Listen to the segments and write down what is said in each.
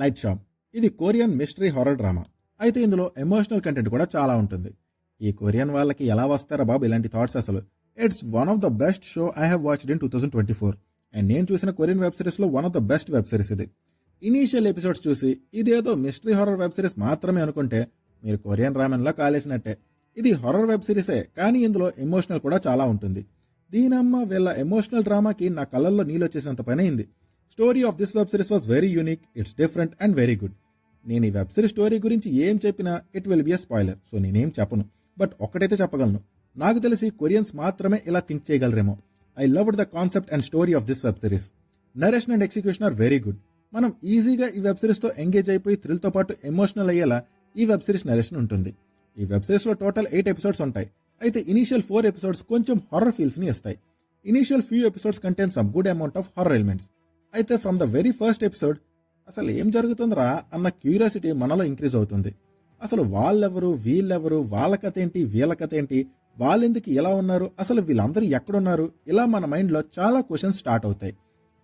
Light shop. ఇది Korean mystery horror drama. అయితే ఇందులో ఎమోషనల్ కంటెంట్ కూడా చాలా ఉంటుంది. ఈ కొరియన్ వాళ్ళకి ఎలా వస్తారా బాబు ఇలాంటి థాట్స్ అసలు. It's one of the best show I have watched in 2024 and నేను చూసిన కొరియన్ వెబ్ సిరీస్ లో one of the best web series ఇది. ఇనీషియల్ ఎపిసోడ్స్ చూసి ఇదేదో మిస్టరీ హారర్ వెబ్ సిరీస్ మాత్రమే అనుకుంటే మీరు కొరియన్ రామెన్ లా కాలేసినట్టే. ఇది హారర్ వెబ్ సిరీసే, కానీ ఇందులో ఎమోషనల్ కూడా చాలా ఉంటుంది. దీనమ్మ వీళ్ళ ఎమోషనల్ డ్రామాకి నా కళ్ళల్లో నీళ్ళొచ్చేసినంత పని అయింది. Story of this web series was very unique, it's different and very good. నేను ఈ వెబ్ సిరీస్ స్టోరీ గురించి ఏం చెప్పినా it will be a spoiler, so నేనేం చెప్పను. బట్ ఒకటైతే చెప్పగలను, నాకు తెలిసి కొరియన్స్ మాత్రమే ఇలా థింక్ చేయగలరేమో. I loved the concept and story of this web series. Narration and execution are very good. మనం ఈజీగా ఈ వెబ్ సిరీస్ తో ఎంగేజ్ అయిపోయి థ్రిల్ తో పాటు ఎమోషనల్ అయ్యేలా ఈ వెబ్ సిరీస్ నరేషన్ ఉంటుంది. ఈ వెబ్ సిరీస్ లో టోటల్ 8 ఎపిసోడ్స్ ఉంటాయి. అయితే ఇనీషియల్ 4 ఎపిసోడ్స్ కొంచెం హారర్ ఫీల్స్ ని ఇస్తాయి. Initial few episodes contain some good amount of horror elements. అయితే from the very first episode అసలు ఏం జరుగుతుందిరా అన్న క్యూరియాసిటీ మనలో ఇంక్రీజ్ అవుతుంది. అసలు వాళ్ళెవరు, వీళ్ళెవరు, వాళ్ళ కథ ఏంటి, వీళ్ళ కథ ఏంటి, వాళ్ళెందుకు ఇలా ఉన్నారు, అసలు వీళ్ళందరూ ఎక్కడున్నారు, ఇలా మన మైండ్ లో చాలా క్వశ్చన్స్ స్టార్ట్ అవుతాయి.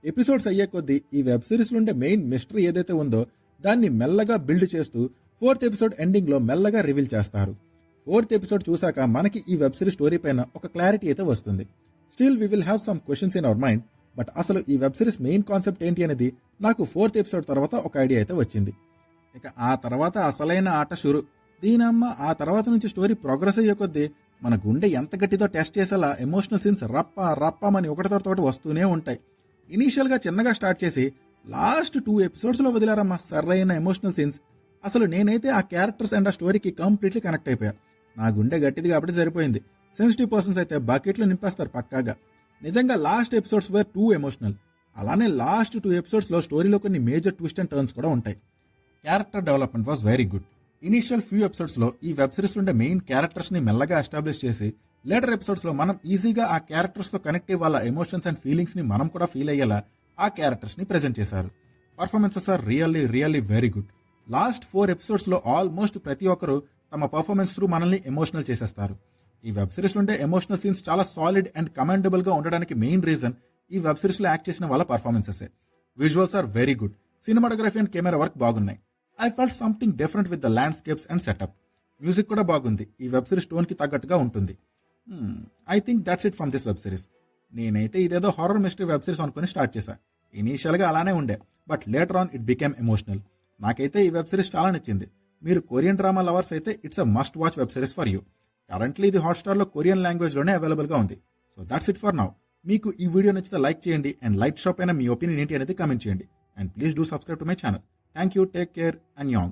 ఎపిసోడ్స్ అయ్యే కొద్దీ ఈ వెబ్ సిరీస్ లో ఉండే మెయిన్ మిస్టరీ ఏదైతే ఉందో దాన్ని మెల్లగా బిల్డ్ చేస్తూ 4th ఎపిసోడ్ ఎండింగ్ లో మెల్లగా రివీల్ చేస్తారు. 4th ఎపిసోడ్ చూసాక మనకి ఈ వెబ్ సిరీస్ స్టోరీ పైన ఒక క్లారిటీ అయితే వస్తుంది. Still we will have some questions in our mind. But అసలు ఈ వెబ్ సిరీస్ మెయిన్ కాన్సెప్ట్ ఏంటి అనేది నాకు 4th ఎపిసోడ్ తర్వాత ఒక ఐడియా అయితే వచ్చింది. ఇక ఆ తర్వాత అసలైన ఆట షురు. దీనమ్మ ఆ తర్వాత నుంచి స్టోరీ ప్రోగ్రెస్ అయ్యే కొద్దీ మన గుండె ఎంత గట్టితో టెస్ట్ చేసేలా ఎమోషనల్ సీన్స్ రప్పమని ఒకటితో వస్తూనే ఉంటాయి. ఇనీషియల్ గా చిన్నగా స్టార్ట్ చేసి లాస్ట్ 2 ఎపిసోడ్స్ లో వదిలారమ్మా సరైన ఎమోషనల్ సీన్స్. అసలు నేనైతే ఆ క్యారెక్టర్స్ అండ్ ఆ స్టోరీకి కంప్లీట్లీ కనెక్ట్ అయిపోయా. నా గుండె గట్టిది కాబట్టి సరిపోయింది. సెన్సిటివ్ పర్సన్స్ అయితే బకెట్లు నింపేస్తారు పక్కాగా. నిజంగా last episodes were too emotional. అలానే లాస్ట్ 2 ఎపిసోడ్స్ లో స్టోరీలో కొన్ని మేజర్ ట్విస్ట్ అండ్ టర్న్స్ కూడా ఉంటాయి. Character development was very good. Initial few episodes లో ఈ వెబ్ సిరీస్ లో ఉండే మెయిన్ క్యారెక్టర్స్ ని మెల్లగా ఎస్టాబ్లిష్ చేసి లేటర్ ఎపిసోడ్స్ లో మనం ఈజీగా ఆ క్యారెక్టర్స్ తో కనెక్ట్ అయ్యి వాళ్ళ ఎమోషన్స్ అండ్ ఫీలింగ్స్ ని మనం కూడా ఫీల్ అయ్యేలా ఆ క్యారెక్టర్స్ ని ప్రెజెంట్ చేశారు. Performances are really very good. Last 4 episodes లో ఆల్మోస్ట్ ప్రతి ఒక్కరు తమ పర్ఫార్మెన్స్ త్రూ మనల్ని ఎమోషనల్ చేసేస్తారు. ఈ వెబ్ సిరీస్ లో ఉండే ఎమోషనల్ సీన్స్ చాలా సాలిడ్ అండ్ కమెండబుల్ గా ఉండడానికి మెయిన్ రీజన్ ఈ వెబ్ సిరీస్ లో యాక్ట్ చేసిన వాళ్ళ performances. Visuals are very good. Cinematography and camera work బాగున్నాయి. I felt something different with the landscapes and setup. Music కూడా బాగుంది. ఈ వెబ్ సిరీస్ టోన్ కి తగ్గట్టుగా ఉంటుంది. I think that's it from this web series. నేనైతే ఇదేదో హారర్ మిస్టరీ వెబ్ సిరీస్ అనుకుని స్టార్ట్ చేశా. ఇనీషియల్ గా అలానే ఉండే, but later on it became emotional. నాకైతే ఈ వెబ్ సిరీస్ చాలా నచ్చింది. మీరు కొరియన్ డ్రామా లవర్స్ అయితే it's a must watch web series for you. Currently ఇది హాట్స్టార్ లో కొరియన్ లాంగ్వేజ్ లోనే అవైలబుల్ గా ఉంది. So that's it for now. మీకు ఈ వీడియో నచ్చితే లైక్ చేయండి అండ్ లైట్ షాప్ అయినా మీ ఒపీనియన్ ఏంటి అనేది కామెంట్ చేయండి. And please do subscribe to my channel. Thank you, take care and an.